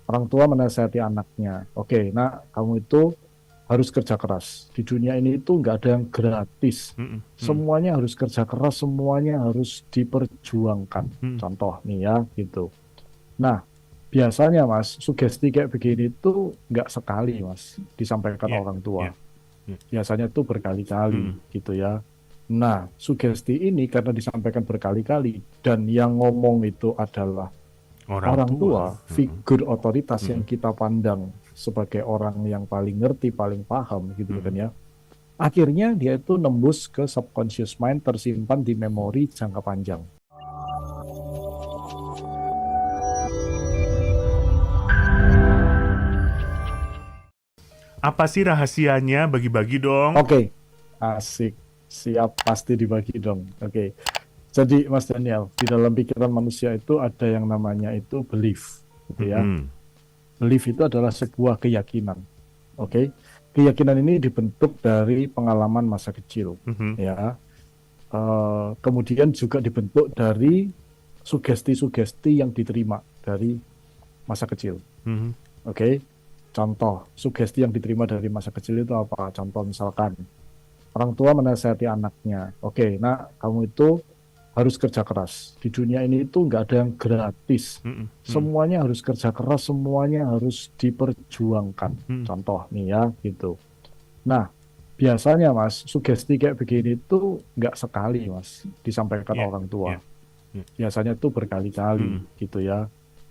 Orang tua menasihati anaknya, oke, nak, kamu itu harus kerja keras. Di dunia ini itu nggak ada yang gratis. Mm-mm. Mm-mm. Semuanya harus kerja keras, semuanya harus diperjuangkan. Mm-mm. Contoh nih ya, gitu. Nah, biasanya Mas, sugesti kayak begini itu nggak sekali Mas disampaikan Iya, orang iya, tua. iya. Biasanya tuh berkali-kali Mm-mm. gitu ya. Nah, sugesti ini karena disampaikan berkali-kali dan yang ngomong itu adalah Orang orang tua. tua, Mm-mm. figur otoritas yang Mm-mm. kita pandang sebagai orang yang paling ngerti, paling paham gitu kan Mm-mm. ya. Akhirnya dia itu nembus ke subconscious mind, tersimpan di memori jangka panjang. Apa sih rahasianya? Bagi-bagi dong. Oke, asik. Siap, pasti dibagi dong. Oke. Jadi Mas Daniel, di dalam pikiran manusia itu ada yang namanya itu belief, gitu ya. Mm-mm. Belief itu adalah sebuah keyakinan. Oke. Keyakinan ini dibentuk dari pengalaman masa kecil, Mhm. ya. Kemudian juga dibentuk dari sugesti-sugesti yang diterima dari masa kecil. Mhm. Oke. Contoh, sugesti yang diterima dari masa kecil itu apa? Contoh misalkan, orang tua menasihati anaknya, oke, nak, kamu itu harus kerja keras. Di dunia ini itu nggak ada yang gratis. Mhm. Mhm. Semuanya harus kerja keras, semuanya harus diperjuangkan. Mhm. Contoh nih ya, gitu. Nah, biasanya Mas, sugesti kayak begini itu nggak sekali Mas disampaikan Iya, orang tua. iya, iya. Biasanya tuh berkali-kali Mhm. gitu ya.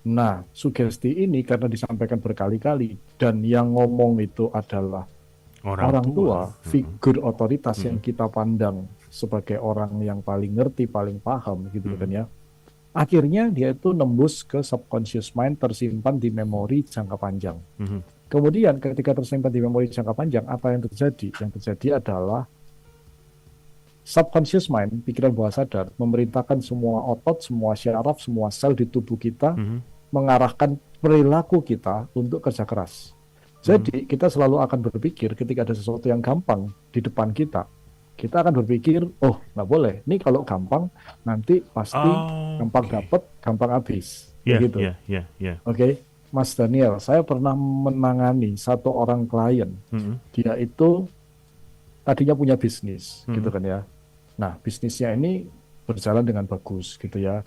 Nah, sugesti ini karena disampaikan berkali-kali dan yang ngomong itu adalah Orang orang tua. tua, Mhm. figur otoritas yang Mhm. kita pandang sebagai orang yang paling ngerti, paling paham gitu kan Mhm. ya. Akhirnya dia itu nembus ke subconscious mind, tersimpan di memori jangka panjang. Mhm. Kemudian ketika tersimpan di memori jangka panjang, apa yang terjadi? Yang terjadi adalah subconscious mind, pikiran bawah sadar, memerintahkan semua otot, semua syaraf, semua sel di tubuh kita Mhm. mengarahkan perilaku kita untuk kerja keras. Mhm. Jadi kita selalu akan berpikir ketika ada sesuatu yang gampang di depan kita akan berpikir, oh nggak boleh, ini kalau gampang nanti pasti gampang Oke. dapet, gampang habis, kayak Ya, gitu. ya, ya, ya. Oke, Mas Daniel, saya pernah menangani satu orang klien, Mhm. dia itu tadinya punya bisnis, gitu Mhm. kan ya. Nah, bisnisnya ini berjalan dengan bagus, gitu ya.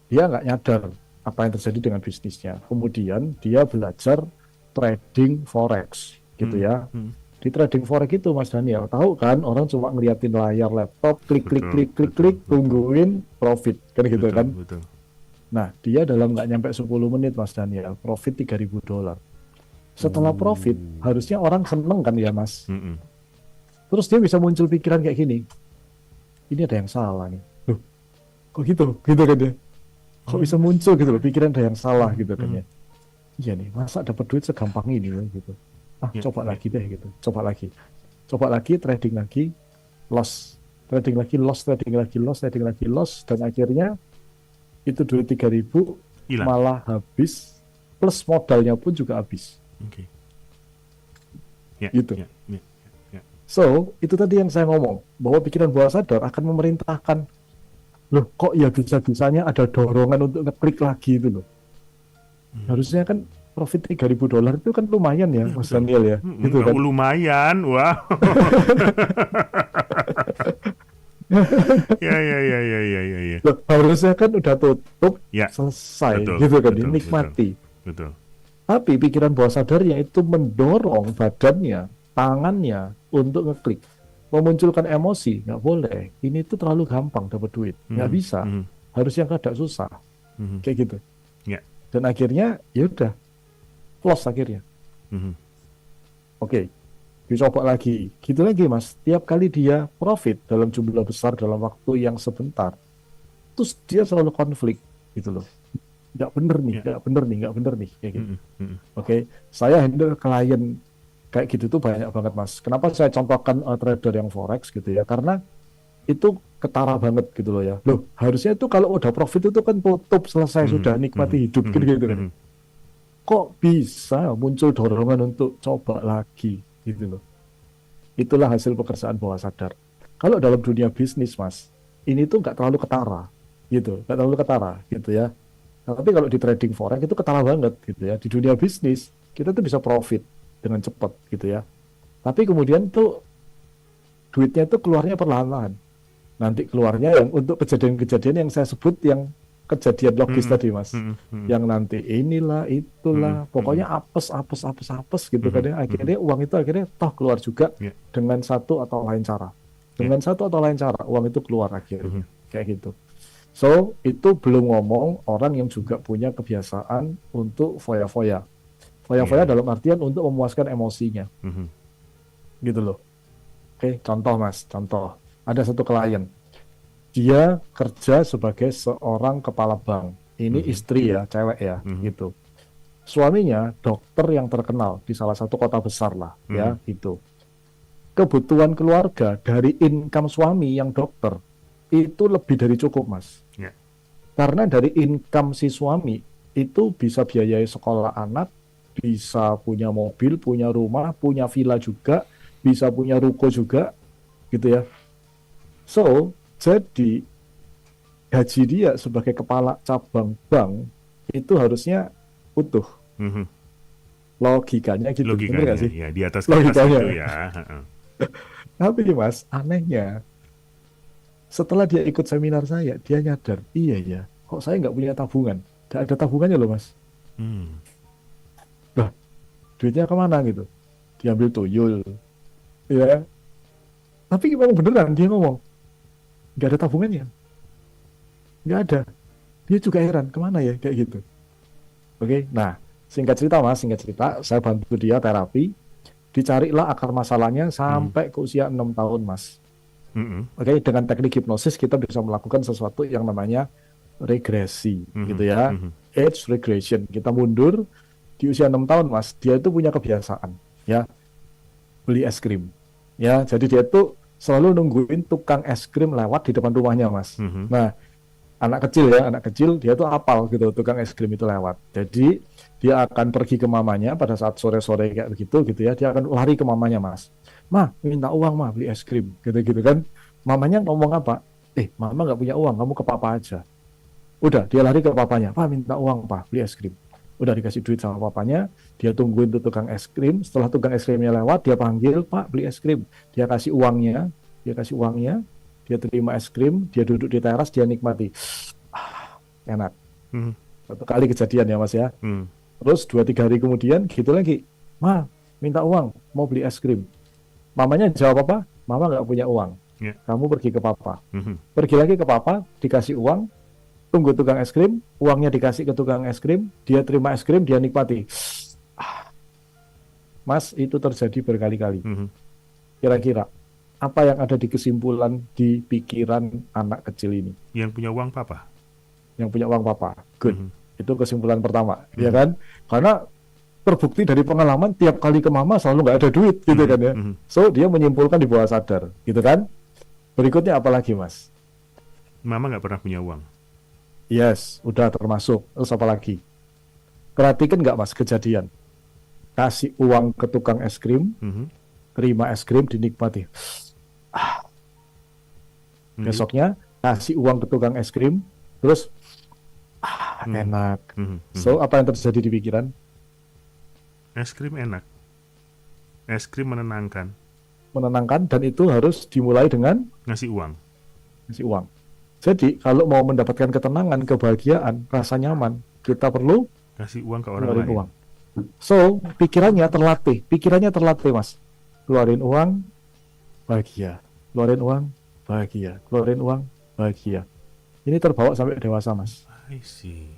Dia nggak nyadar apa yang terjadi dengan bisnisnya. Kemudian dia belajar trading forex, gitu Mhm. ya. Mhm. Di trading forex itu Mas Daniel, tahu kan orang cuma ngeliatin layar laptop, klik klik Betul, klik klik betul, klik, betul, tungguin profit, kan gitu betul, kan. betul. Nah, dia dalam nggak nyampe 10 menit Mas Daniel, profit $3.000. Setelah profit, harusnya orang seneng kan ya Mas. Mhm. Terus dia bisa muncul pikiran kayak gini, ini ada yang salah nih. Loh, kok gitu? Gitu kan dia. Kok bisa Oh. muncul gitu loh, pikiran ada yang salah Mhm. gitu kan Mhm. ya. Iya nih, masa dapat duit segampang ini ya gitu. Ah, Ya, coba ya. lagi deh gitu. Coba lagi. Coba lagi, trading lagi, loss. Trading lagi, loss, trading lagi, loss, trading lagi, loss. Dan akhirnya itu duit 3.000 Hilang. malah habis, plus modalnya pun juga habis. Oke. Ya, Gitu. ya, ya, ya. So, itu tadi yang saya ngomong, bahwa pikiran bawah sadar akan memerintahkan, loh kok ya bisa-bisanya ada dorongan untuk ngeklik lagi itu loh. Harusnya kan profit $3.000 itu kan lumayan ya, Ya, Mas betul. Daniel ya. Gitu kan. Lumayan, wow. Ya, ya, ya, ya, ya, ya, ya. Loh, harusnya kan udah tutup, Ya, selesai betul, gitu kan, betul, betul, dinikmati. betul. Tapi pikiran bawah sadarnya itu mendorong badannya, tangannya untuk ngeklik. Memunculkan emosi, nggak boleh. Ini tuh terlalu gampang dapat duit. Nggak Mhm. bisa. Mhm. Harus yang kadang susah. Mhm. Kayak gitu. Ya. Dan akhirnya, ya udah, loss akhirnya. Mhm. Oke, dicoba lagi. Gitu lagi, Mas. Tiap kali dia profit dalam jumlah besar dalam waktu yang sebentar, terus dia selalu konflik gitu loh. Nggak bener nih, Ya. nggak bener nih, nggak bener nih, kayak gitu. Mhm. Mhm. Oke, saya handle klien kayak gitu tuh banyak banget Mas. Kenapa saya contohkan trader yang forex gitu ya? Karena itu ketara banget gitu loh ya. Loh, harusnya itu kalau udah profit itu kan tutup selesai Mhm. sudah nikmati Mhm. hidup gitu, Mhm. gitu kan. Mhm. Kok bisa muncul dorongan untuk coba lagi gitu loh. Itulah hasil pekerjaan bawah sadar. Kalau dalam dunia bisnis Mas, ini tuh nggak terlalu ketara gitu, nggak terlalu ketara gitu ya. Tapi kalau di trading forex itu ketara banget gitu ya. Di dunia bisnis kita tuh bisa profit dengan cepat gitu ya. Tapi kemudian tuh duitnya itu keluarnya perlahan-lahan. Nanti keluarnya yang untuk kejadian-kejadian yang saya sebut yang kejadian logis tadi Mas. Yang nanti inilah itulah pokoknya apes gitu kan ya. Akhirnya uang itu akhirnya toh keluar juga dengan satu atau lain cara. Dengan satu atau lain cara uang itu keluar akhirnya kayak gitu. So itu belum ngomong orang yang juga punya kebiasaan untuk foya-foya. Foya-foya dalam artian untuk memuaskan emosinya. Gitu loh. Oke, contoh Mas, contoh. Ada satu klien. Dia kerja sebagai seorang kepala bank. Ini istri ya, cewek ya, gitu. Suaminya dokter yang terkenal di salah satu kota besar lah, ya, gitu. Kebutuhan keluarga dari income suami yang dokter itu lebih dari cukup, Mas. Karena dari income si suami itu bisa biayai sekolah anak, bisa punya mobil, punya rumah, punya villa juga, bisa punya ruko juga, gitu ya. So, jadi gaji dia sebagai kepala cabang bank itu harusnya utuh. Logikanya gitu, bener nggak sih? Ya, di atas kertas itu ya. Tapi Mas, anehnya setelah dia ikut seminar saya, dia nyadar, iya ya, kok saya nggak punya tabungan? Nggak ada tabungannya loh Mas. Lah, duitnya kemana gitu? Diambil tuyul, ya. Tapi memang beneran dia ngomong, nggak ada tabungannya, nggak ada. Dia juga heran, kemana ya kayak gitu. Oke, nah singkat cerita Mas, singkat cerita, saya bantu dia terapi, dicarilah akar masalahnya sampai ke usia 6 tahun Mas. Oke, dengan teknik hipnosis kita bisa melakukan sesuatu yang namanya regresi, gitu ya. Age regression. Kita mundur di usia 6 tahun, Mas. Dia itu punya kebiasaan, ya, beli es krim. Ya, jadi dia itu selalu nungguin tukang es krim lewat di depan rumahnya, Mas. Nah, anak kecil dia tuh apal gitu tukang es krim itu lewat. Jadi dia akan pergi ke mamanya pada saat sore-sore kayak begitu gitu ya. Dia akan lari ke mamanya, Mas. "Ma, minta uang, Ma, beli es krim." Gitu-gitu kan. Mamanya ngomong apa? Mama nggak punya uang, kamu ke papa aja. Udah, dia lari ke papanya. "Pak, minta uang, Pak, beli es krim." Udah dikasih duit sama papanya, dia tungguin tuh tukang es krim. Setelah tukang es krimnya lewat, dia panggil, "Pak, beli es krim." Dia kasih uangnya, dia terima es krim, dia duduk di teras, dia nikmati. Enak. Satu kali kejadian ya Mas ya. Terus 2-3 hari kemudian gitu lagi. "Ma, minta uang, mau beli es krim." Mamanya jawab apa? "Mama nggak punya uang. Kamu pergi ke papa." Pergi lagi ke papa, dikasih uang, tunggu tukang es krim, uangnya dikasih ke tukang es krim, dia terima es krim, dia nikmati. Mas, itu terjadi berkali-kali. Kira-kira apa yang ada di kesimpulan di pikiran anak kecil ini? Yang punya uang papa. Yang punya uang papa. Good. Itu kesimpulan pertama, ya kan? Karena terbukti dari pengalaman tiap kali ke mama selalu nggak ada duit, gitu kan ya. So dia menyimpulkan di bawah sadar, gitu kan? Berikutnya apa lagi, Mas? Mama nggak pernah punya uang. Yes, udah termasuk. Terus apa lagi? Perhatikan nggak Mas kejadian? Kasih uang ke tukang es krim, terima es krim, dinikmati. Besoknya kasih uang ke tukang es krim, terus enak. So apa yang terjadi di pikiran? Es krim enak. Es krim menenangkan. Menenangkan, dan itu harus dimulai dengan Ngasih uang. ngasih uang. Jadi kalau mau mendapatkan ketenangan, kebahagiaan, rasa nyaman, kita perlu Kasih uang ke orang keluarin lain. uang. So pikirannya terlatih Mas. Keluarin uang, bahagia. Keluarin uang, bahagia. Keluarin uang, bahagia. Ini terbawa sampai dewasa Mas. I see.